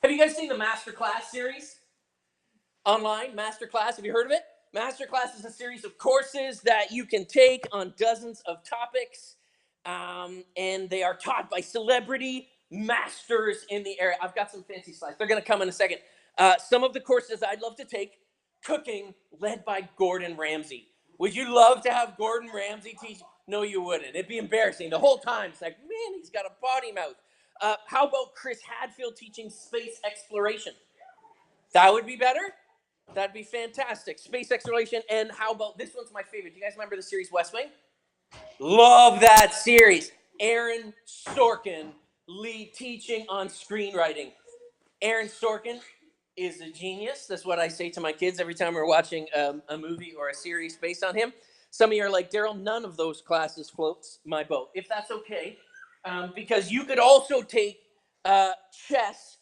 Have you guys seen the Masterclass series? Online, Masterclass, have you heard of it? Masterclass is a series of courses that you can take on dozens of topics, and they are taught by celebrity masters in the area. I've got some fancy slides. They're going to come in a second. Some of the courses I'd love to take, cooking, led by Gordon Ramsay. Would you love to have Gordon Ramsay teach? No, you wouldn't. It'd be embarrassing. The whole time, it's like, man, he's got a potty mouth. How about Chris Hadfield teaching space exploration? That would be better. That'd be fantastic. Space exploration. And how about this one's my favorite? Do you guys remember the series West Wing? Love that series. Aaron Sorkin lead teaching on screenwriting. Aaron Sorkin is a genius. That's what I say to my kids every time we're watching a movie or a series based on him. Some of you are like, Daryl, none of those classes floats my boat. If that's okay, because you could also take chess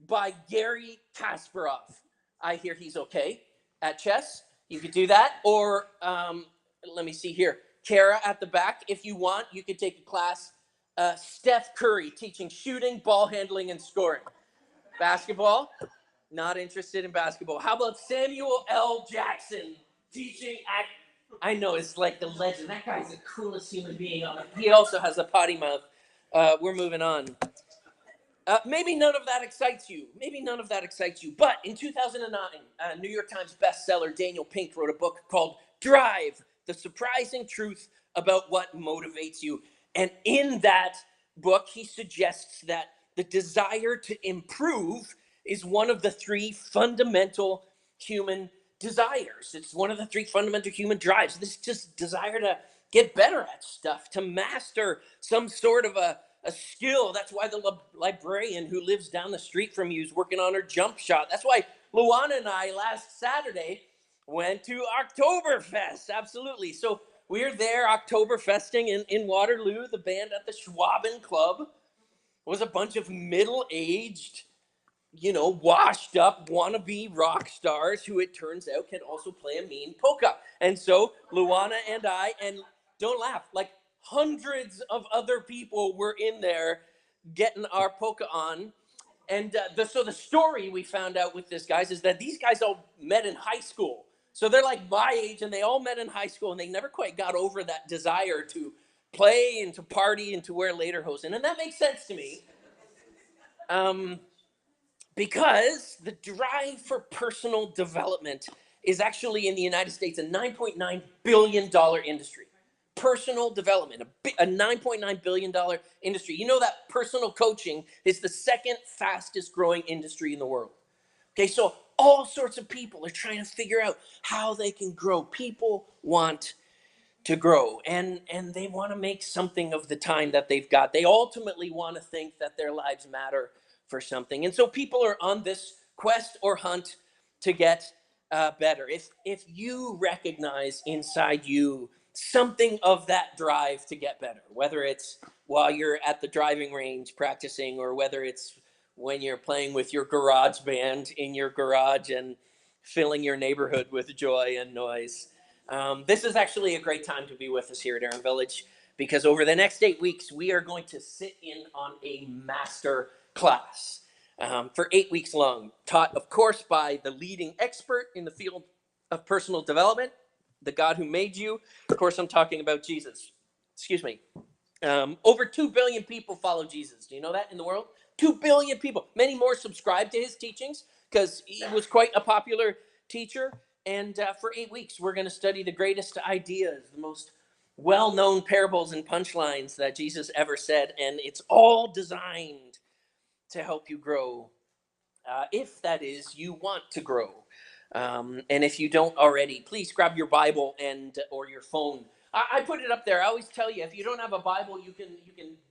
by Gary Kasparov. I hear he's okay at chess. You could do that. Or let me see here. Kara at the back, if you want, you could take a class. Steph Curry teaching shooting, ball handling, and scoring. Basketball, not interested in basketball. How about Samuel L. Jackson teaching act? I know, it's like the legend. That guy's the coolest human being on it. He also has a potty mouth. We're moving on. Maybe none of that excites you. But in 2009, New York Times bestseller Daniel Pink wrote a book called Drive, The Surprising Truth About What Motivates You. And in that book, he suggests that the desire to improve is one of the three fundamental human desires. It's one of the three fundamental human drives. This just desire to get better at stuff, to master some sort of a skill. That's why the librarian who lives down the street from you is working on her jump shot. That's why Luana and I last Saturday went to Oktoberfest. Absolutely. So we're there Oktoberfesting in Waterloo. The band at the Schwaben Club was a bunch of middle-aged, washed up wannabe rock stars who it turns out can also play a mean polka. And so Luana and I, and don't laugh, like hundreds of other people were in there getting our polka on. And so the story we found out with this guys is that these guys all met in high school. So they're like my age, and they all met in high school, and they never quite got over that desire to play and to party and to wear lederhosen. And that makes sense to me. Because the drive for personal development is actually in the United States a $9.9 billion industry. Personal development, a $9.9 billion industry. You know that personal coaching is the second fastest growing industry in the world. Okay, so all sorts of people are trying to figure out how they can grow. People want to grow, and they want to make something of the time that they've got. They ultimately want to think that their lives matter for something. And so people are on this quest or hunt to get better. If you recognize inside you something of that drive to get better, whether it's while you're at the driving range practicing, or whether it's when you're playing with your garage band in your garage and filling your neighborhood with joy and noise. This is actually a great time to be with us here at Aaron Village, because over the next 8 weeks, we are going to sit in on a master class for 8 weeks long, taught, of course, by the leading expert in the field of personal development, the God who made you. Of course, I'm talking about Jesus. Excuse me. Over 2 billion people follow Jesus. Do you know that in the world? 2 billion people. Many more subscribe to his teachings because he was quite a popular teacher. And for 8 weeks, we're going to study the greatest ideas, the most well-known parables and punchlines that Jesus ever said. And it's all designed to help you grow, if that is, you want to grow. And if you don't already, please grab your Bible and or your phone. I put it up there. I always tell you, if you don't have a Bible, you can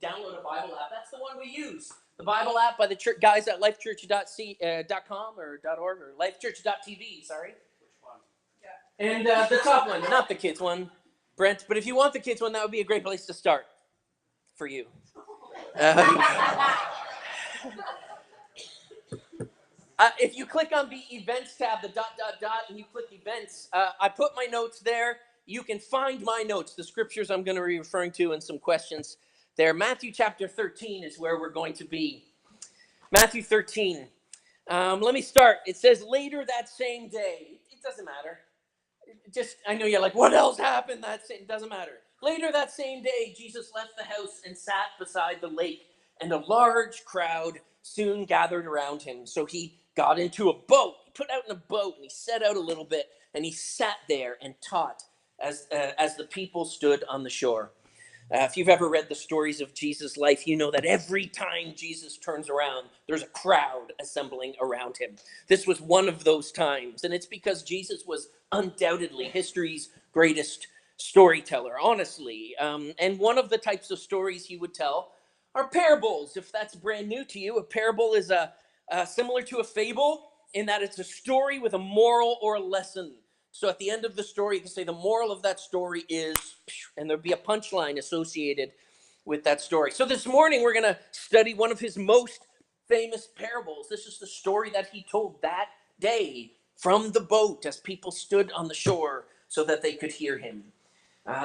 download a Bible app. That's the one we use. The Bible app by the guys at lifechurch.com or .org or lifechurch.tv, sorry. Which one? Yeah. And the top one, not the kids one, Brent. But if you want the kids one, that would be a great place to start for you. If you click on the events tab, the ... and you click events, I put my notes there. You can find my notes, the scriptures I'm going to be referring to, and some questions there. Matthew chapter 13 is where we're going to be. Matthew 13. Let me start. It says later that same day. It doesn't matter. Just, I know you're like, what else happened that same? It doesn't matter. Later that same day, Jesus left the house and sat beside the lake, and a large crowd soon gathered around him. So he got into a boat. He put out in a boat, and he set out a little bit, and he sat there and taught as the people stood on the shore. If you've ever read the stories of Jesus' life, you know that every time Jesus turns around, there's a crowd assembling around him. This was one of those times, and it's because Jesus was undoubtedly history's greatest storyteller, honestly. And one of the types of stories he would tell are parables. If that's brand new to you, a parable is similar to a fable in that it's a story with a moral or a lesson. So at the end of the story, you can say the moral of that story is, and there'll be a punchline associated with that story. So this morning, we're going to study one of his most famous parables. This is the story that he told that day from the boat as people stood on the shore so that they could hear him.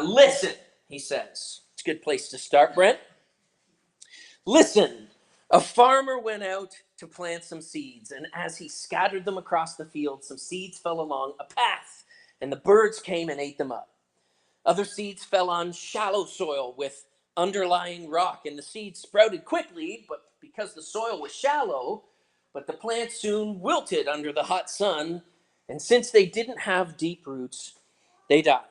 Listen, he says. It's a good place to start, Brent. Listen, a farmer went out to plant some seeds, and as he scattered them across the field, some seeds fell along a path, and the birds came and ate them up. Other seeds fell on shallow soil with underlying rock, and the seeds sprouted quickly, but because the soil was shallow, but the plants soon wilted under the hot sun, and since they didn't have deep roots, they died.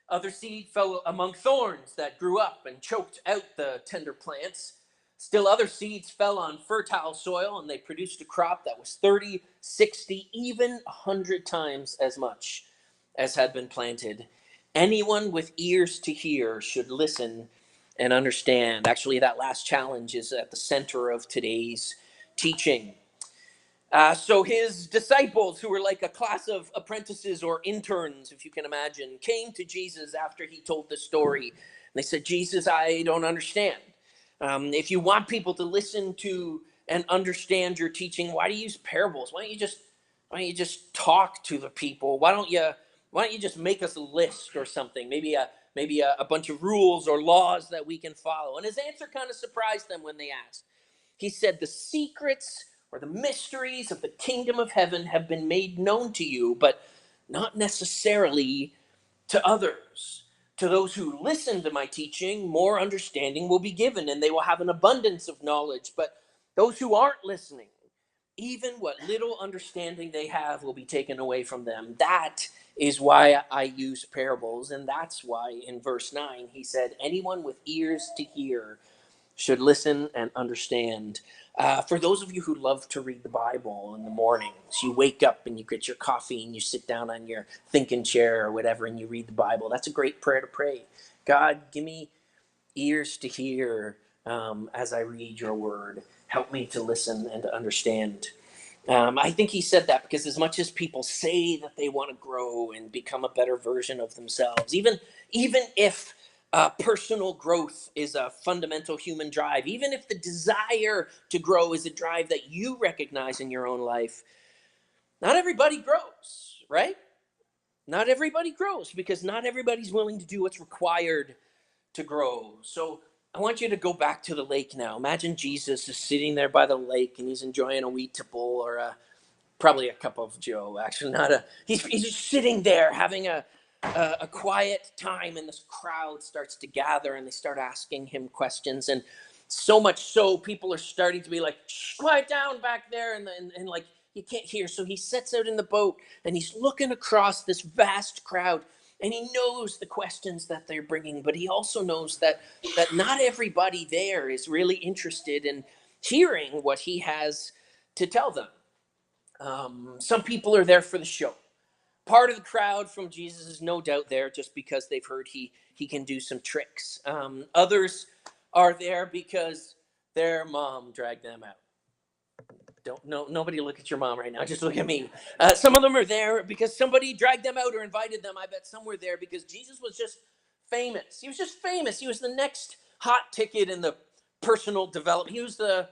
Other seed fell among thorns that grew up and choked out the tender plants. Still other seeds fell on fertile soil, and they produced a crop that was 30, 60, even 100 times as much as had been planted. Anyone with ears to hear should listen and understand. Actually, that last challenge is at the center of today's teaching. So his disciples, who were like a class of apprentices or interns, if you can imagine, came to Jesus after he told the story. And they said, Jesus, I don't understand. If you want people to listen to and understand your teaching, why do you use parables? Why don't you just talk to the people? Why don't you just make us a list or something? Maybe a bunch of rules or laws that we can follow. And his answer kind of surprised them when they asked. He said, the secrets or the mysteries of the kingdom of heaven have been made known to you, but not necessarily to others. To those who listen to my teaching, more understanding will be given, and they will have an abundance of knowledge. But those who aren't listening, even what little understanding they have will be taken away from them. That is why I use parables, and that's why in verse 9 he said, anyone with ears to hear should listen and understand. For those of you who love to read the Bible in the mornings, you wake up and you get your coffee and you sit down on your thinking chair or whatever and you read the Bible. That's a great prayer to pray. God, give me ears to hear as I read your word. Help me to listen and to understand. I think he said that because as much as people say that they want to grow and become a better version of themselves, even if personal growth is a fundamental human drive, even if the desire to grow is a drive that you recognize in your own life, not everybody grows, right? Not everybody grows because not everybody's willing to do what's required to grow. So I want you to go back to the lake now. Imagine Jesus is sitting there by the lake and he's enjoying a wee tipple or probably a cup of Joe. Actually, not a. He's just sitting there having a quiet time, and this crowd starts to gather and they start asking him questions, and so much so people are starting to be like, shh, quiet down back there, and like you can't hear. So he sets out in the boat and he's looking across this vast crowd. And he knows the questions that they're bringing, but he also knows that not everybody there is really interested in hearing what he has to tell them. Some people are there for the show. Part of the crowd from Jesus is no doubt there just because they've heard he can do some tricks. Others are there because their mom dragged them out. Nobody look at your mom right now. Just look at me. Some of them are there because somebody dragged them out or invited them. I bet some were there because Jesus was just famous. He was just famous. He was the next hot ticket in the personal development. He was the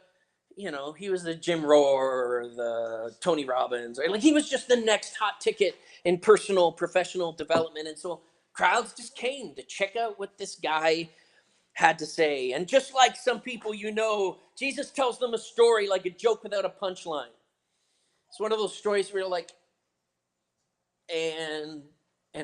Jim Rohn or the Tony Robbins. Right? Like he was just the next hot ticket in personal, professional development. And so crowds just came to check out what this guy had to say. And just like some people, Jesus tells them a story like a joke without a punchline. It's one of those stories where you're like, and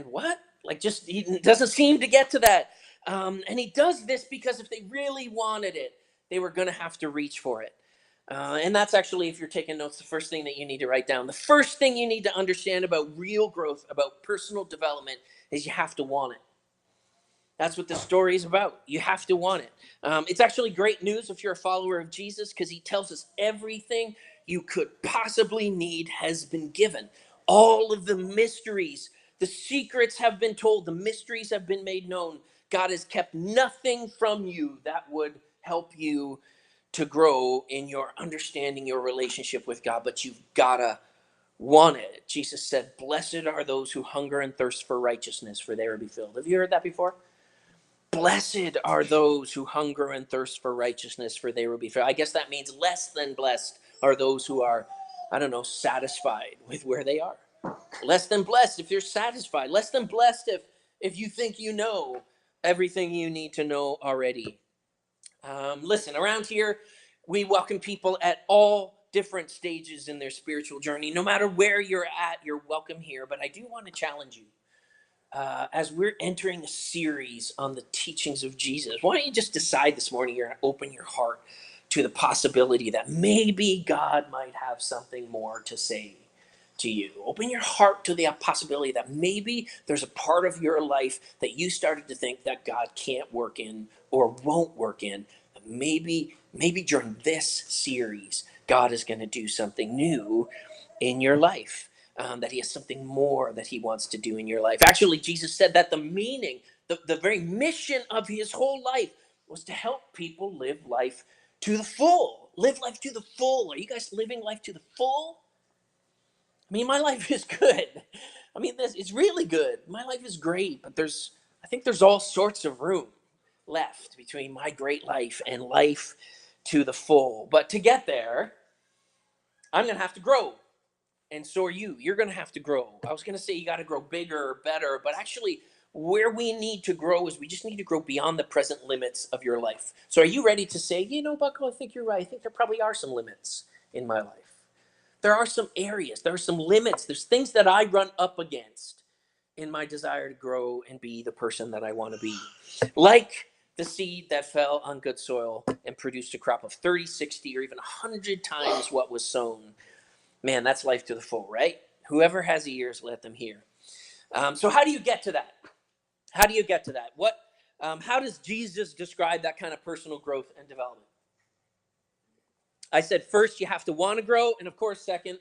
what? Like, just he doesn't seem to get to that. And he does this because if they really wanted it, they were going to have to reach for it. And that's actually, if you're taking notes, the first thing that you need to write down. The first thing you need to understand about real growth, about personal development, is you have to want it. That's what the story is about. You have to want it. It's actually great news if you're a follower of Jesus, because he tells us everything you could possibly need has been given. All of the mysteries, the secrets have been told, the mysteries have been made known. God has kept nothing from you that would help you to grow in your understanding, your relationship with God, but you've got to want it. Jesus said, "Blessed are those who hunger and thirst for righteousness, for they will be filled." Have you heard that before? Blessed are those who hunger and thirst for righteousness, for they will be filled. I guess that means less than blessed are those who are, I don't know, satisfied with where they are. Less than blessed if you're satisfied. Less than blessed if you think you know everything you need to know already. Listen, around here, we welcome people at all different stages in their spiritual journey. No matter where you're at, you're welcome here. But I do want to challenge you. As we're entering a series on the teachings of Jesus, why don't you just decide this morning you're going to open your heart to the possibility that maybe God might have something more to say to you. Open your heart to the possibility that maybe there's a part of your life that you started to think that God can't work in or won't work in. Maybe during this series, God is going to do something new in your life. That he has something more that he wants to do in your life. Actually, Jesus said that the meaning, the very mission of his whole life was to help people live life to the full. Live life to the full. Are you guys living life to the full? I mean, my life is good. I mean, it's really good. My life is great, but I think there's all sorts of room left between my great life and life to the full. But to get there, I'm going to have to grow. And so are you. You're going to have to grow. I was going to say you got to grow bigger or better, but actually where we need to grow is we just need to grow beyond the present limits of your life. So are you ready to say, Buckle, I think you're right. I think there probably are some limits in my life. There are some areas, there are some limits. There's things that I run up against in my desire to grow and be the person that I want to be. Like the seed that fell on good soil and produced a crop of 30, 60, or even 100 times what was sown. Man, that's life to the full, right? Whoever has ears, let them hear. So how do you get to that? How do you get to that? How does Jesus describe that kind of personal growth and development? I said first, you have to want to grow. And of course, second,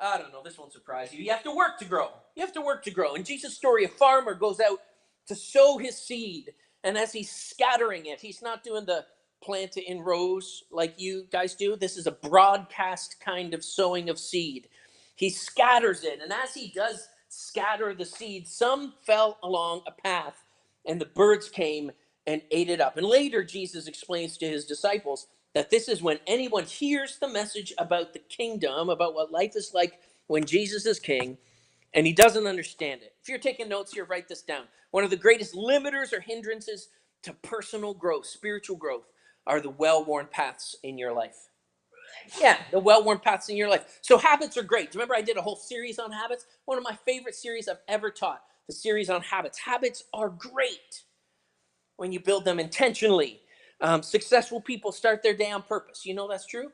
I don't know, this won't surprise you. You have to work to grow. You have to work to grow. In Jesus' story, a farmer goes out to sow his seed. And as he's scattering it, he's not doing the plant it in rows like you guys do. This is a broadcast kind of sowing of seed. He scatters it. And as he does scatter the seed, some fell along a path and the birds came and ate it up. And later, Jesus explains to his disciples that this is when anyone hears the message about the kingdom, about what life is like when Jesus is king, and he doesn't understand it. If you're taking notes here, write this down. One of the greatest limiters or hindrances to personal growth, spiritual growth, are the well-worn paths in your life. Yeah, the well-worn paths in your life. So habits are great. Do you remember I did a whole series on habits? One of my favorite series I've ever taught, the series on habits. Habits are great when you build them intentionally. Successful people start their day on purpose. You know that's true?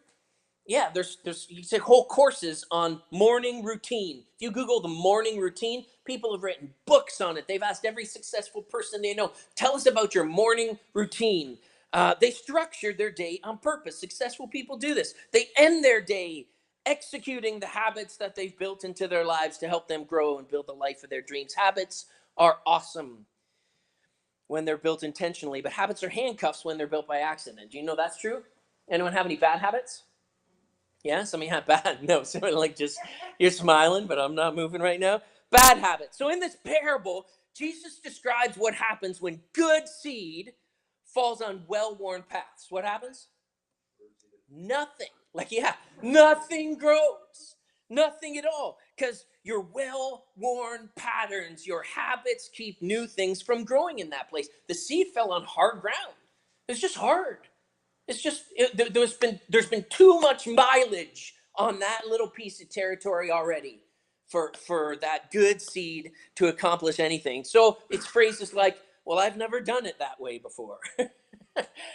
Yeah, there's you take whole courses on morning routine. If you Google the morning routine, people have written books on it. They've asked every successful person they know, tell us about your morning routine. They structure their day on purpose. Successful people do this. They end their day executing the habits that they've built into their lives to help them grow and build the life of their dreams. Habits are awesome when they're built intentionally, but habits are handcuffs when they're built by accident. Do you know that's true? Anyone have any bad habits? Yeah, some of you have bad. No, someone like just, you're smiling, but I'm not moving right now. Bad habits. So in this parable, Jesus describes what happens when good seed falls on well-worn paths. What happens? Nothing. Nothing grows. Nothing at all. Because your well-worn patterns, your habits keep new things from growing in that place. The seed fell on hard ground. It's just hard. It's just there's been too much mileage on that little piece of territory already for that good seed to accomplish anything. So it's phrases like, well, I've never done it that way before.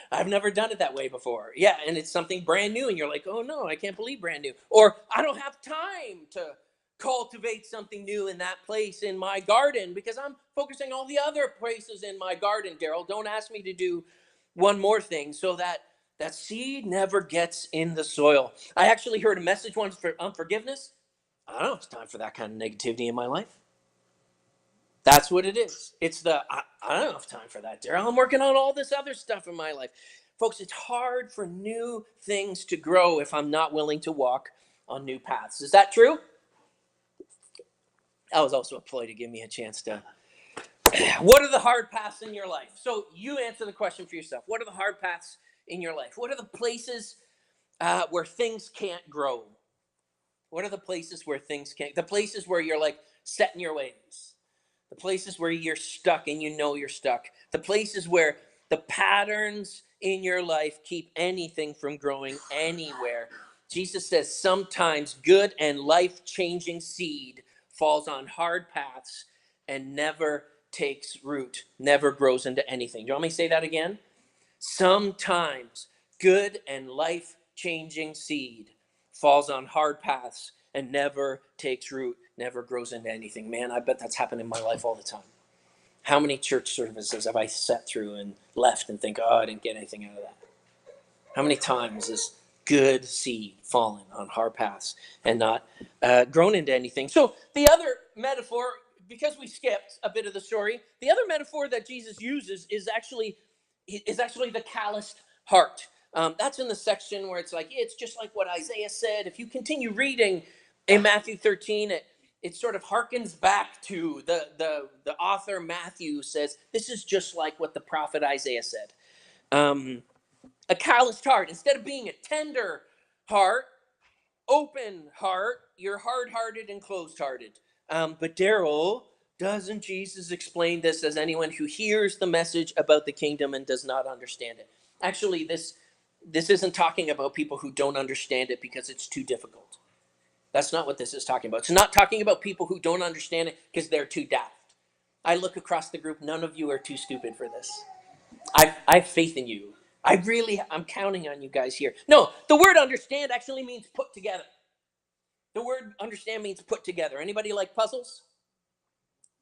I've never done it that way before. Yeah, and it's something brand new, and you're like, oh no, I can't believe brand new. Or I don't have time to cultivate something new in that place in my garden because I'm focusing all the other places in my garden, Daryl. Don't ask me to do one more thing so that that seed never gets in the soil. I actually heard a message once for unforgiveness. I don't have time for that kind of negativity in my life. That's what it is. It's I don't have time for that, Daryl. I'm working on all this other stuff in my life. Folks, it's hard for new things to grow if I'm not willing to walk on new paths. Is that true? That was also a ploy to give me a chance to. What are the hard paths in your life? So you answer the question for yourself. What are the hard paths in your life? What are the places where things can't grow? What are the places where things can't? The places where you're like set in your ways. The places where you're stuck and you know you're stuck. The places where the patterns in your life keep anything from growing anywhere. Jesus says sometimes good and life-changing seed falls on hard paths and never takes root, never grows into anything. Do you want me to say that again? Sometimes good and life-changing seed falls on hard paths and never takes root, never grows into anything. Man, I bet that's happened in my life all the time. How many church services have I sat through and left and think, oh, I didn't get anything out of that? How many times has good seed fallen on hard paths and not grown into anything? So the other metaphor, because we skipped a bit of the story, the other metaphor that Jesus uses is actually the calloused heart. That's in the section where it's like, it's just like what Isaiah said. If you continue reading in Matthew 13, it sort of harkens back to the author Matthew says, this is just like what the prophet Isaiah said. A calloused heart, instead of being a tender heart, open heart, you're hard-hearted and closed-hearted. But Daryl, doesn't Jesus explain this as anyone who hears the message about the kingdom and does not understand it? Actually, this isn't talking about people who don't understand it because it's too difficult. That's not what this is talking about. It's not talking about people who don't understand it because they're too daft. I look across the group, none of you are too stupid for this. I have faith in you. I'm counting on you guys here. No, the word understand actually means put together. The word understand means put together. Anybody like puzzles?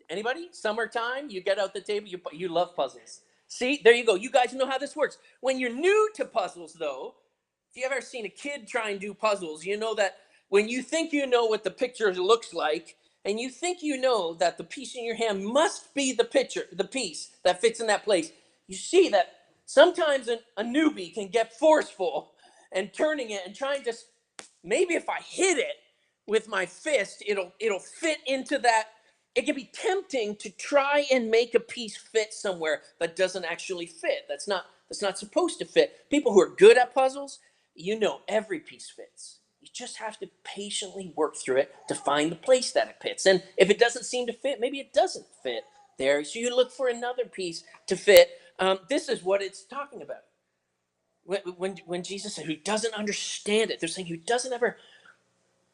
Anybody? Summertime, you get out the table, you love puzzles. See, there you go. You guys know how this works. When you're new to puzzles, though, if you've ever seen a kid try and do puzzles, you know that when you think you know what the picture looks like, and you think you know that the piece in your hand must be the piece that fits in that place, you see that sometimes a newbie can get forceful and turning it and trying to, maybe if I hit it with my fist, it'll fit into that. It can be tempting to try and make a piece fit somewhere that doesn't actually fit. That's not supposed to fit. People who are good at puzzles, you know every piece fits. You just have to patiently work through it to find the place that it fits. And if it doesn't seem to fit, maybe it doesn't fit there. So you look for another piece to fit. This is what it's talking about. When Jesus said, who doesn't understand it, they're saying who doesn't ever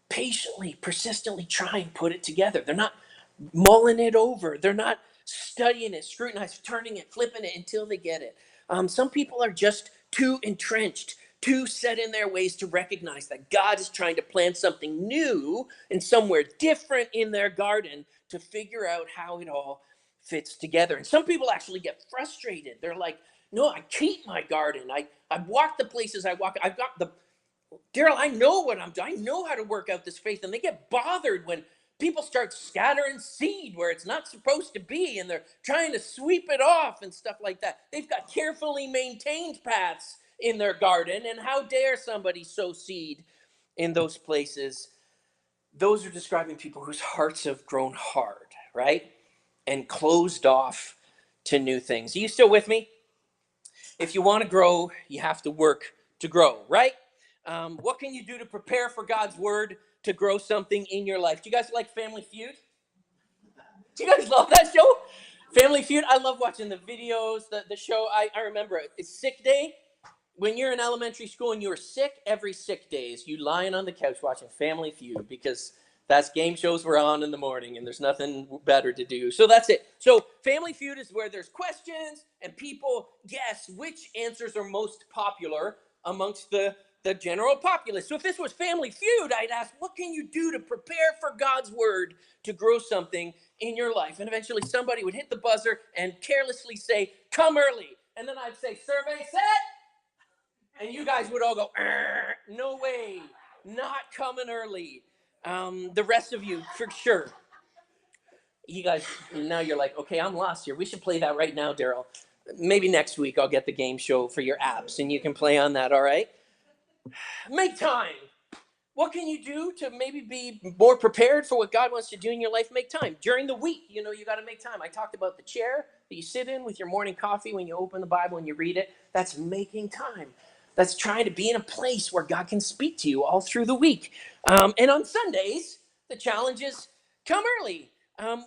patiently, persistently try and put it together. They're not mulling it over. They're not studying it, scrutinizing, turning it, flipping it until they get it. Some people are just too entrenched, too set in their ways to recognize that God is trying to plant something new and somewhere different in their garden to figure out how it all fits together. And some people actually get frustrated. They're like, no, I keep my garden. I walk the places I walk. I've got the Daryl, I know what I'm doing. I know how to work out this faith. And they get bothered when people start scattering seed where it's not supposed to be, and they're trying to sweep it off and stuff like that. They've got carefully maintained paths in their garden, and how dare somebody sow seed in those places? Those are describing people whose hearts have grown hard, right? And closed off to new things. Are you still with me? If you want to grow, you have to work to grow, right? What can you do to prepare for God's word to grow something in your life? Do you guys like Family Feud? Do you guys love that show? Family Feud? I love watching the videos, the show. I remember it. It's Sick Day. When you're in elementary school and you were sick, every sick days, you lying on the couch watching Family Feud because that's game shows were on in the morning and there's nothing better to do. So that's it. So Family Feud is where there's questions and people guess which answers are most popular amongst the general populace. So if this was Family Feud, I'd ask, what can you do to prepare for God's word to grow something in your life? And eventually somebody would hit the buzzer and carelessly say, come early. And then I'd say, survey set. And you guys would all go, no way, not coming early. The rest of you, for sure. You guys, now you're like, okay, I'm lost here. We should play that right now, Daryl. Maybe next week I'll get the game show for your apps and you can play on that, all right? Make time. What can you do to maybe be more prepared for what God wants to do in your life? Make time. During the week, you got to make time. I talked about the chair that you sit in with your morning coffee when you open the Bible and you read it. That's making time. That's trying to be in a place where God can speak to you all through the week. And on Sundays, the challenge is come early.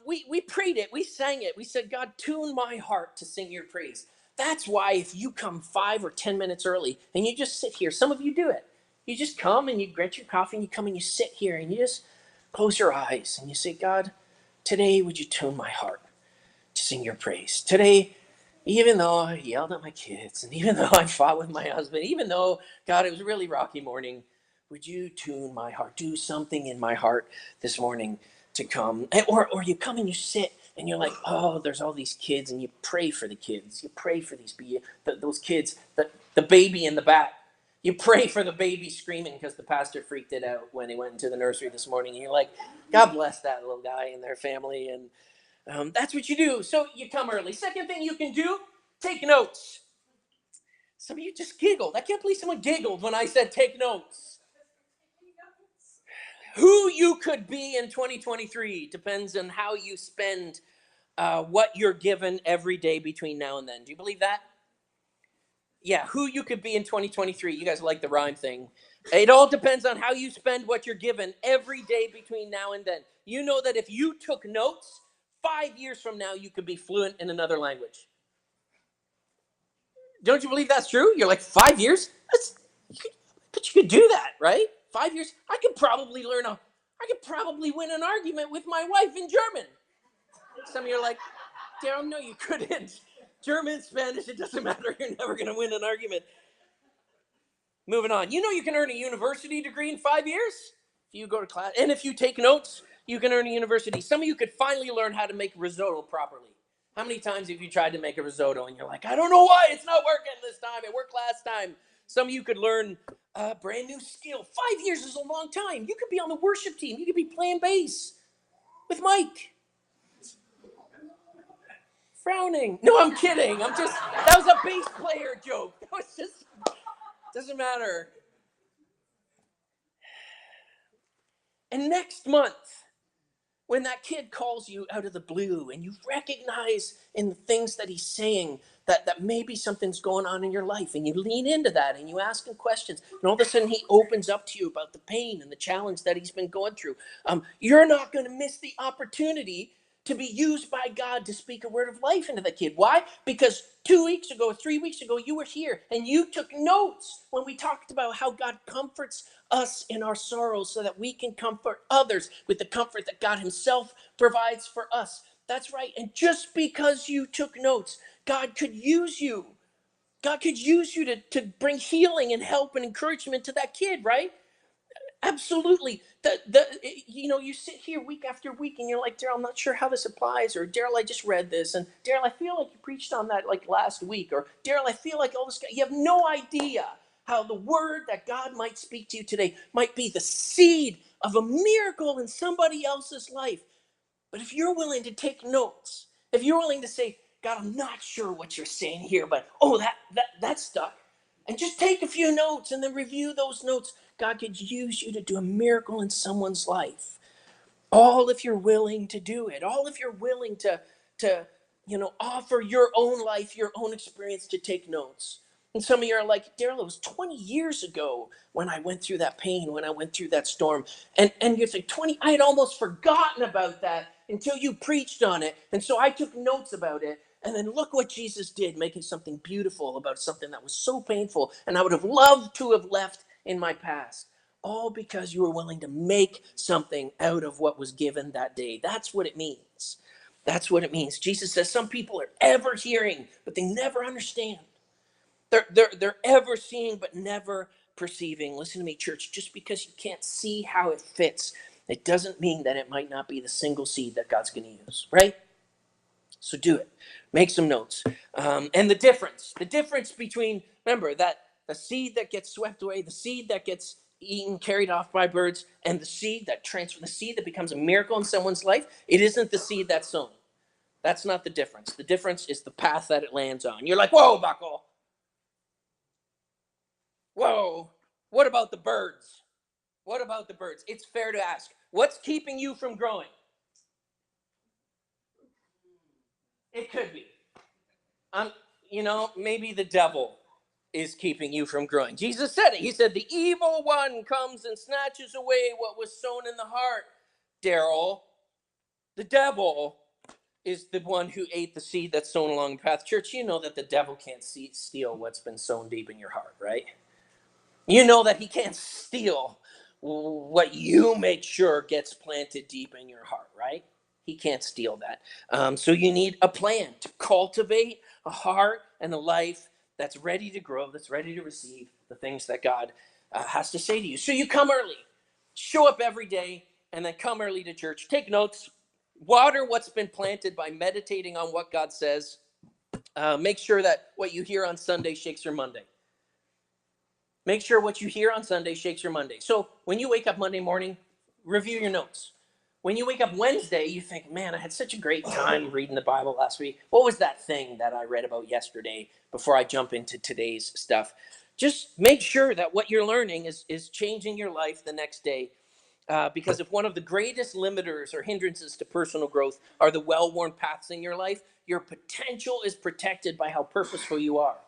We prayed it. We sang it. We said, God, tune my heart to sing your praise. That's why if you come 5 or 10 minutes early and you just sit here, some of you do it. You just come and you get your coffee and you come and you sit here and you just close your eyes and you say, God, today would you tune my heart to sing your praise? Today, even though I yelled at my kids and even though I fought with my husband, even though, God, it was a really rocky morning, would you tune my heart? Do something in my heart this morning to come. Or you come and you sit and you're like, oh, there's all these kids, and you pray for the kids. You pray for those kids, the baby in the back. You pray for the baby screaming because the pastor freaked it out when he went into the nursery this morning. And you're like, God bless that little guy and their family. And that's what you do. So you come early. Second thing you can do, take notes. Some of you just giggled. I can't believe someone giggled when I said take notes. Who you could be in 2023 depends on how you spend what you're given every day between now and then. Do you believe that? Yeah, who you could be in 2023. You guys like the rhyme thing. It all depends on how you spend what you're given every day between now and then. You know that if you took notes, 5 years from now, you could be fluent in another language. Don't you believe that's true? You're like, 5 years? But you could do that, right? 5 years? I could probably win an argument with my wife in German. Some of you are like, Daryl, no, you couldn't. German, Spanish, it doesn't matter. You're never going to win an argument. Moving on. You can earn a university degree in 5 years if you go to class. And if you take notes, you can earn a university. Some of you could finally learn how to make risotto properly. How many times have you tried to make a risotto and you're like, I don't know why it's not working this time. It worked last time. Some of you could learn a brand new skill. 5 years is a long time. You could be on the worship team. You could be playing bass with Mike. Frowning. No, I'm kidding. That was a bass player joke. That was just, doesn't matter. And next month, when that kid calls you out of the blue and you recognize in the things that he's saying that maybe something's going on in your life, and you lean into that and you ask him questions, and all of a sudden he opens up to you about the pain and the challenge that he's been going through, you're not going to miss the opportunity to be used by God to speak a word of life into the kid. Why? Because 2 weeks ago, 3 weeks ago, you were here and you took notes when we talked about how God comforts us in our sorrows so that we can comfort others with the comfort that God himself provides for us. That's right. And just because you took notes, God could use you. God could use you to bring healing and help and encouragement to that kid, right? Absolutely. You sit here week after week and you're like, Daryl, I'm not sure how this applies, or Daryl, I just read this, and Daryl, I feel like you preached on that like last week, or Daryl, I feel like all this. You have no idea how the word that God might speak to you today might be the seed of a miracle in somebody else's life. But if you're willing to take notes, if you're willing to say, God, I'm not sure what you're saying here, but that stuck. And just take a few notes and then review those notes. God could use you to do a miracle in someone's life. All if you're willing to do it. All if you're willing to offer your own life, your own experience to take notes. And some of you are like, Daryl, it was 20 years ago when I went through that pain, when I went through that storm. And you think, I had almost forgotten about that until you preached on it. And so I took notes about it. And then look what Jesus did, making something beautiful about something that was so painful and I would have loved to have left in my past. All because you were willing to make something out of what was given that day. That's what it means. That's what it means. Jesus says some people are ever hearing, but they never understand. They're ever seeing, but never perceiving. Listen to me, church. Just because you can't see how it fits, it doesn't mean that it might not be the single seed that God's going to use, right? So do it. Make some notes. And the difference between, remember, that the seed that gets swept away, the seed that gets eaten, carried off by birds, and the seed that the seed that becomes a miracle in someone's life, it isn't the seed that's sown. That's not the difference. The difference is the path that it lands on. You're like, whoa, Buckle. Whoa. What about the birds? What about the birds? It's fair to ask. What's keeping you from growing? It could be. Um, maybe the devil is keeping you from growing. Jesus said it. He said, the evil one comes and snatches away what was sown in the heart. Daryl, the devil is the one who ate the seed that's sown along the path. Church, you know that the devil can't steal what's been sown deep in your heart, right? You know that he can't steal what you make sure gets planted deep in your heart, right? He can't steal that. So you need a plan to cultivate a heart and a life that's ready to grow, that's ready to receive the things that God has to say to you. So you come early, show up every day, and then come early to church. Take notes, water what's been planted by meditating on what God says. Make sure that what you hear on Sunday shakes your Monday. Make sure what you hear on Sunday shakes your Monday. So when you wake up Monday morning, review your notes. When you wake up Wednesday, you think, man, I had such a great time reading the Bible last week. What was that thing that I read about yesterday before I jump into today's stuff? Just make sure that what you're learning is changing your life the next day. Because if one of the greatest limiters or hindrances to personal growth are the well-worn paths in your life, your potential is protected by how purposeful you are.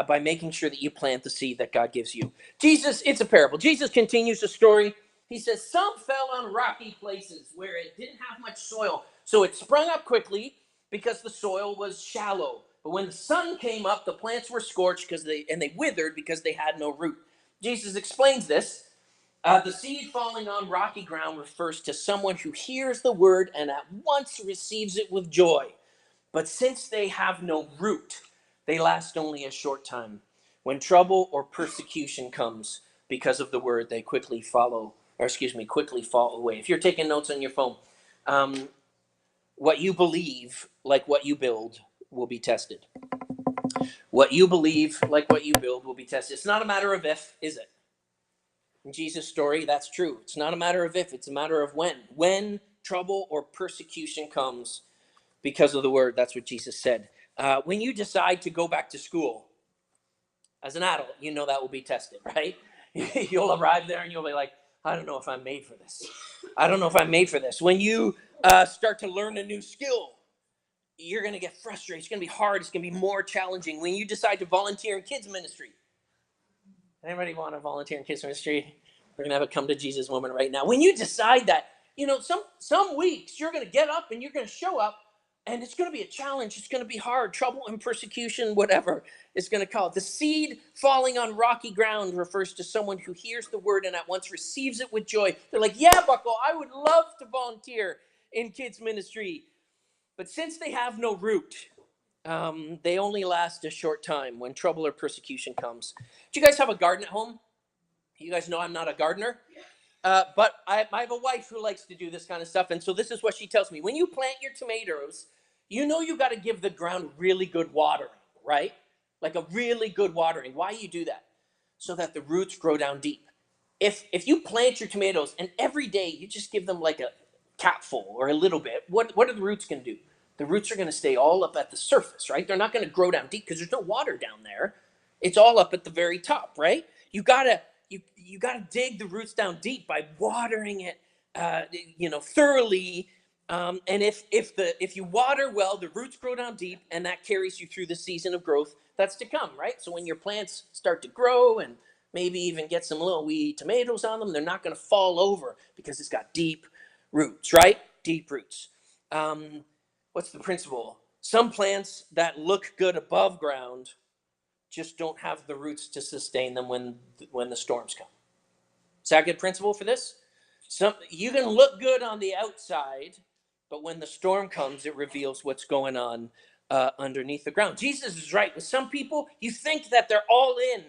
By making sure that you plant the seed that God gives you. Jesus, it's a parable. Jesus continues the story. He says, some fell on rocky places where it didn't have much soil. So it sprung up quickly because the soil was shallow. But when the sun came up, the plants were scorched and they withered because they had no root. Jesus explains this. The seed falling on rocky ground refers to someone who hears the word and at once receives it with joy. But since they have no root, they last only a short time. When trouble or persecution comes because of the word, they quickly fall away. If you're taking notes on your phone, what you believe, like what you build, will be tested. What you believe, like what you build, will be tested. It's not a matter of if, is it? In Jesus' story, that's true. It's not a matter of if, it's a matter of when. When trouble or persecution comes because of the word, that's what Jesus said. When you decide to go back to school as an adult, you know that will be tested, right? You'll arrive there and you'll be like, I don't know if I'm made for this. I don't know if I'm made for this. When you start to learn a new skill, you're going to get frustrated. It's going to be hard. It's going to be more challenging. When you decide to volunteer in kids ministry, anybody want to volunteer in kids ministry? We're going to have a come to Jesus moment right now. When you decide that, some weeks you're going to get up and you're going to show up and it's going to be a challenge. It's going to be hard. Trouble and persecution, whatever it's going to call it. The seed falling on rocky ground refers to someone who hears the word and at once receives it with joy. They're like, yeah, Buckle, I would love to volunteer in kids ministry. But since they have no root, they only last a short time when trouble or persecution comes. Do you guys have a garden at home? You guys know I'm not a gardener. But I have a wife who likes to do this kind of stuff. And so this is what she tells me. When you plant your tomatoes, you got to give the ground really good watering, right? Like a really good watering. Why you do that? So that the roots grow down deep. If you plant your tomatoes and every day you just give them like a capful or a little bit, what are the roots going to do? The roots are going to stay all up at the surface, right? They're not going to grow down deep because there's no water down there. It's all up at the very top, right? You gotta dig the roots down deep by watering it, thoroughly. And if you water well, the roots grow down deep, and that carries you through the season of growth that's to come, right? So when your plants start to grow and maybe even get some little wee tomatoes on them, they're not going to fall over because it's got deep roots, right? Deep roots. What's the principle? Some plants that look good above ground just don't have the roots to sustain them when the storms come. Is that a good principle for this? You can look good on the outside, but when the storm comes, it reveals what's going on underneath the ground. Jesus is right. With some people, you think that they're all in,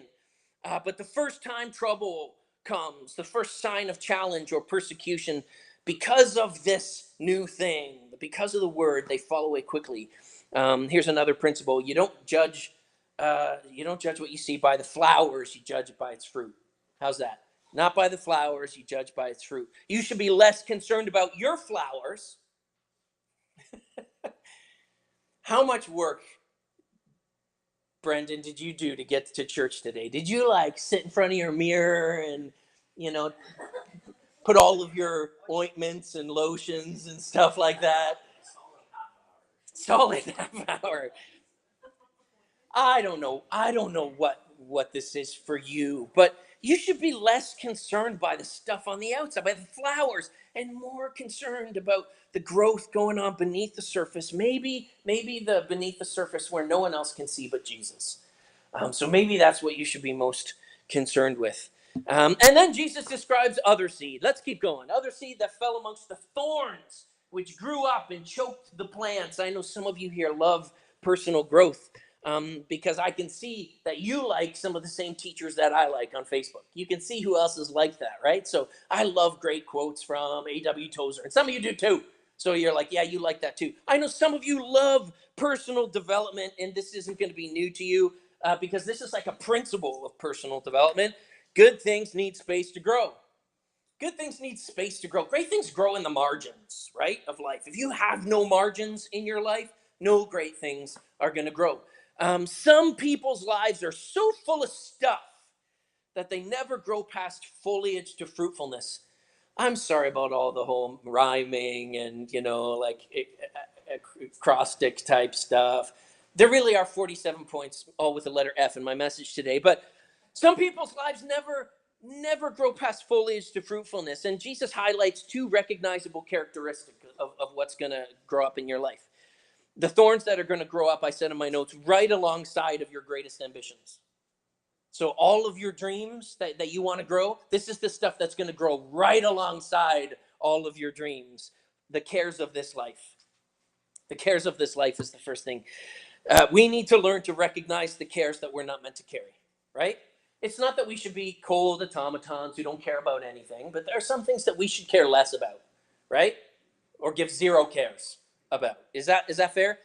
but the first time trouble comes, the first sign of challenge or persecution, because of this new thing, because of the word, they fall away quickly. Here's another principle: you don't judge. You don't judge what you see by the flowers; you judge it by its fruit. How's that? Not by the flowers; you judge by its fruit. You should be less concerned about your flowers. How much work, Brendan, did you do to get to church today? Did you like sit in front of your mirror and, you know, put all of your ointments and lotions and stuff like that? Solid half hour. I don't know. I don't know what this is for you, but you should be less concerned by the stuff on the outside, by the flowers, and more concerned about the growth going on beneath the surface. Maybe the beneath the surface where no one else can see but Jesus. So maybe that's what you should be most concerned with. And then Jesus describes other seed. Let's keep going. Other seed that fell amongst the thorns, which grew up and choked the plants. I know some of you here love personal growth, because I can see that you like some of the same teachers that I like on Facebook. You can see who else is like that, right? So I love great quotes from A.W. Tozer, and some of you do too. So you're like, yeah, you like that too. I know some of you love personal development, and this isn't going to be new to you, because this is like a principle of personal development. Good things need space to grow. Good things need space to grow. Great things grow in the margins, right, of life. If you have no margins in your life, no great things are going to grow. Some people's lives are so full of stuff that they never grow past foliage to fruitfulness. I'm sorry about all the whole rhyming and, like acrostic type stuff. There really are 47 points, all with the letter F in my message today. But some people's lives never grow past foliage to fruitfulness. And Jesus highlights two recognizable characteristics of what's going to grow up in your life. The thorns that are going to grow up, I said in my notes, right alongside of your greatest ambitions. So all of your dreams that you want to grow, this is the stuff that's going to grow right alongside all of your dreams. The cares of this life. The cares of this life is the first thing. We need to learn to recognize the cares that we're not meant to carry, right? It's not that we should be cold automatons who don't care about anything, but there are some things that we should care less about, right? Or give zero cares about. Is that fair?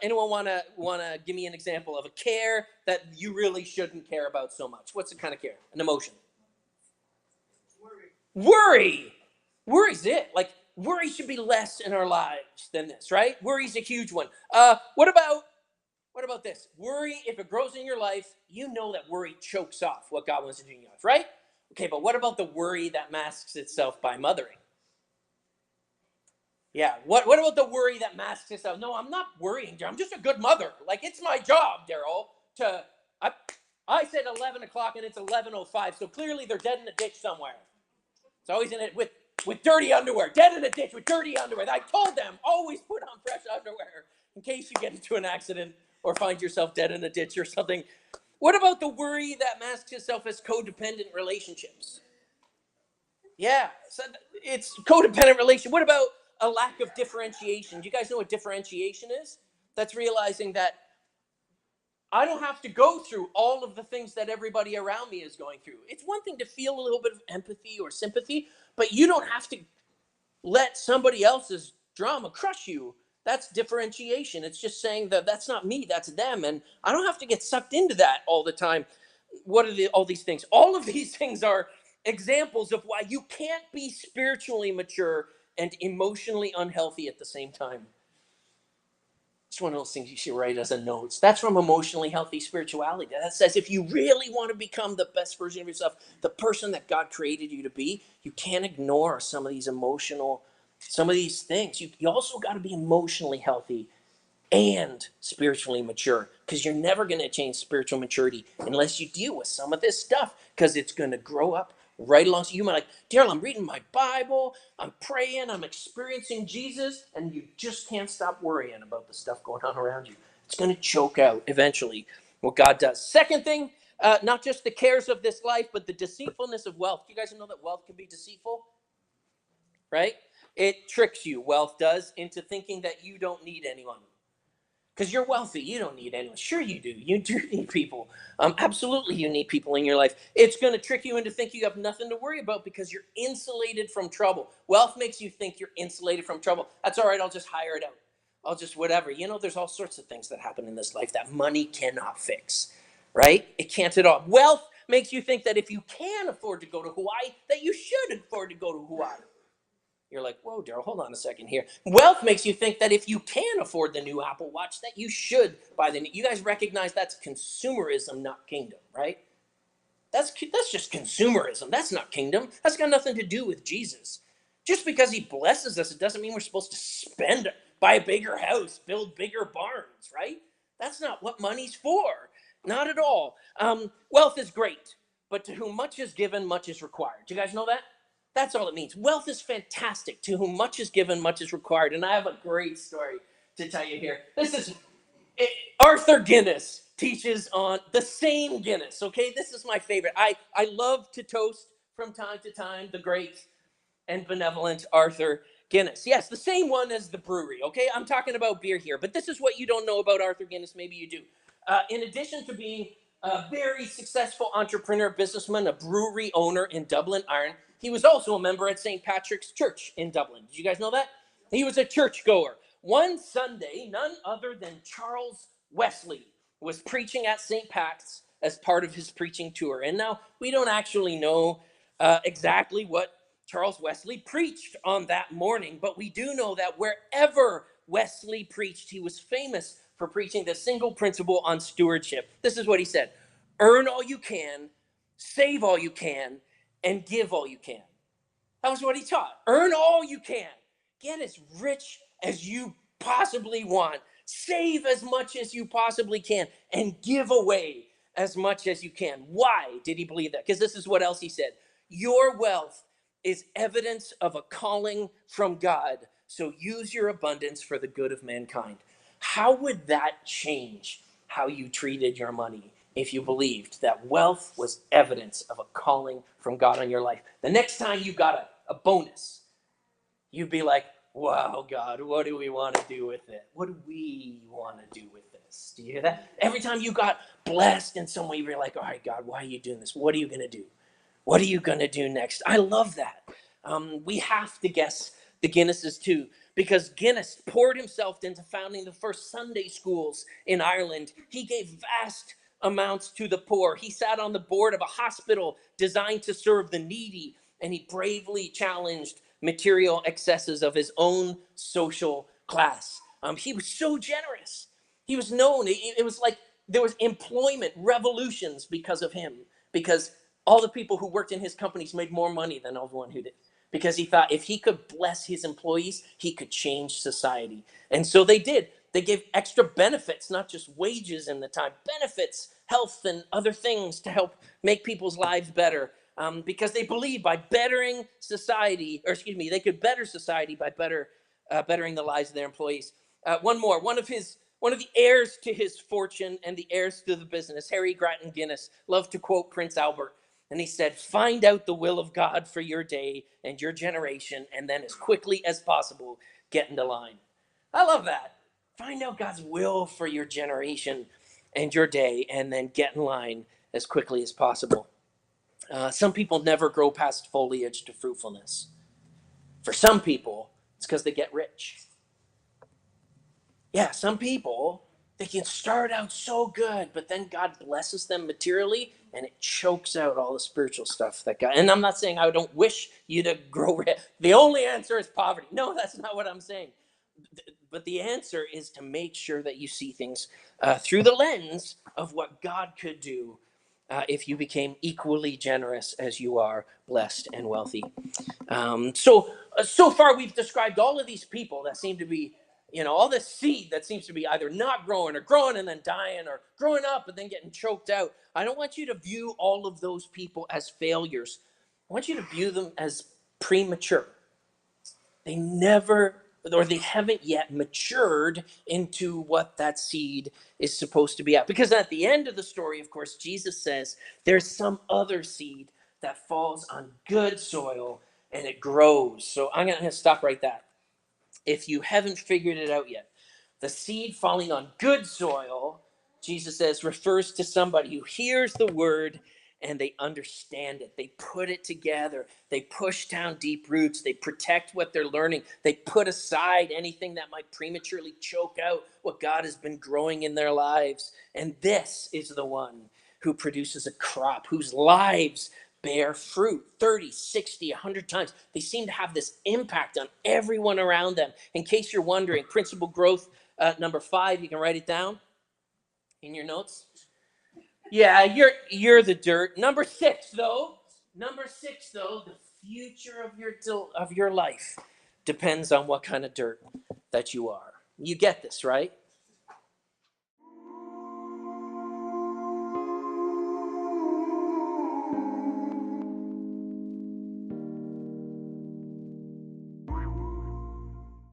Anyone wanna give me an example of a care that you really shouldn't care about so much? What's the kind of care? An emotion. Worry. Worry's it. Like worry should be less in our lives than this, right? Worry's a huge one. What about this? Worry, if it grows in your life, you know that worry chokes off what God wants to do in your life, right? Okay, but what about the worry that masks itself by mothering? Yeah. What about the worry that masks itself? No, I'm not worrying, I'm just a good mother. Like, it's my job, Daryl, to I said 11 o'clock and it's 11:05, so clearly they're dead in a ditch somewhere. It's always in it with dirty underwear. Dead in a ditch with dirty underwear. I told them, always put on fresh underwear in case you get into an accident or find yourself dead in a ditch or something. What about the worry that masks itself as codependent relationships? Yeah, so it's codependent relation. What about a lack of differentiation? Do you guys know what differentiation is? That's realizing that I don't have to go through all of the things that everybody around me is going through. It's one thing to feel a little bit of empathy or sympathy, but you don't have to let somebody else's drama crush you. That's differentiation. It's just saying that that's not me, that's them, and I don't have to get sucked into that all the time. What are all these things? All of these things are examples of why you can't be spiritually mature and emotionally unhealthy at the same time. It's one of those things you should write as a notes. That's from Emotionally Healthy Spirituality. That says if you really want to become the best version of yourself, the person that God created you to be, you can't ignore some of these things. You also got to be emotionally healthy and spiritually mature, because you're never going to change spiritual maturity unless you deal with some of this stuff, because it's going to grow up right along. So you might like, Daryl, I'm reading my Bible, I'm praying, I'm experiencing Jesus, and you just can't stop worrying about the stuff going on around you. It's going to choke out eventually what God does. Second thing, not just the cares of this life, but the deceitfulness of wealth. Do you guys know that wealth can be deceitful? Right? It tricks you, wealth does, into thinking that you don't need anyone. Because you're wealthy, you don't need anyone. Sure you do. You do need people. Absolutely you need people in your life. It's going to trick you into thinking you have nothing to worry about because you're insulated from trouble. Wealth makes you think you're insulated from trouble. That's all right, I'll just hire it out. I'll just whatever. You know, there's all sorts of things that happen in this life that money cannot fix, right? It can't at all. Wealth makes you think that if you can afford to go to Hawaii, that you should afford to go to Hawaii. You're like, whoa, Daryl, hold on a second here. Wealth makes you think that if you can afford the new Apple Watch, that you should buy the new. You guys recognize that's consumerism, not kingdom, right? That's just consumerism. That's not kingdom. That's got nothing to do with Jesus. Just because he blesses us, it doesn't mean we're supposed to spend, buy a bigger house, build bigger barns, right? That's not what money's for. Not at all. Wealth is great, but to whom much is given, much is required. Do you guys know that? That's all it means. Wealth is fantastic. To whom much is given, much is required. And I have a great story to tell you here. This is Arthur Guinness teaches on the same Guinness. Okay, this is my favorite. I love to toast from time to time the great and benevolent Arthur Guinness. Yes, the same one as the brewery. Okay, I'm talking about beer here, but this is what you don't know about Arthur Guinness. Maybe you do. In addition to being a very successful entrepreneur, businessman, a brewery owner in Dublin, Ireland, he was also a member at St. Patrick's Church in Dublin. Did you guys know that? He was a churchgoer. One Sunday, none other than Charles Wesley was preaching at St. Pat's as part of his preaching tour. And now we don't actually know exactly what Charles Wesley preached on that morning, but we do know that wherever Wesley preached, he was famous for preaching the single principle on stewardship. This is what he said: earn all you can, save all you can, and give all you can. That was what he taught. Earn all you can. Get as rich as you possibly want. Save as much as you possibly can. And give away as much as you can. Why did he believe that? Because this is what else he said. Your wealth is evidence of a calling from God. So use your abundance for the good of mankind. How would that change how you treated your money if you believed that wealth was evidence of a calling from God on your life? The next time you got a bonus, you'd be like, wow, God, what do we want to do with it? What do we want to do with this? Do you hear that? Every time you got blessed in some way, you're like, all right, God, why are you doing this? What are you going to do? What are you going to do next? I love that. We have to guess the Guinnesses too, because Guinness poured himself into founding the first Sunday schools in Ireland. He gave vast amounts to the poor. He sat on the board of a hospital designed to serve the needy, and he bravely challenged material excesses of his own social class. He was so generous. He was known. It was like there was employment revolutions because of him, because all the people who worked in his companies made more money than everyone who did, because he thought if he could bless his employees, he could change society. And so they did. They gave extra benefits, not just wages in the time, benefits, health, and other things to help make people's lives better, because they believed by bettering society, or excuse me, they could better society by bettering the lives of their employees. One more. One of the heirs to his fortune and the heirs to the business, Harry Grattan Guinness, loved to quote Prince Albert. And he said, find out the will of God for your day and your generation, and then as quickly as possible, get into line. I love that. Find out God's will for your generation and your day, and then get in line as quickly as possible. Some people never grow past foliage to fruitfulness. For some people, it's because they get rich. Yeah, some people, they can start out so good, but then God blesses them materially and it chokes out all the spiritual stuff that God. And I'm not saying I don't wish you to grow rich. The only answer is poverty. No, that's not what I'm saying. But the answer is to make sure that you see things through the lens of what God could do if you became equally generous as you are blessed and wealthy. So far we've described all of these people that seem to be, all this seed that seems to be either not growing or growing and then dying, or growing up and then getting choked out. I don't want you to view all of those people as failures. I want you to view them as premature. They never, or they haven't yet matured into what that seed is supposed to be at. Because at the end of the story, of course, Jesus says there's some other seed that falls on good soil and it grows. So I'm going to stop right there. If you haven't figured it out yet, the seed falling on good soil, Jesus says, refers to somebody who hears the word and they understand it. They put it together. They push down deep roots. They protect what they're learning. They put aside anything that might prematurely choke out what God has been growing in their lives. And this is the one who produces a crop, whose lives bear fruit 30, 60, 100 times. They seem to have this impact on everyone around them. In case you're wondering, principal growth number 5, you can write it down in your notes. Yeah, you're the dirt. Number 6, though, the future of your life depends on what kind of dirt that you are. You get this, right?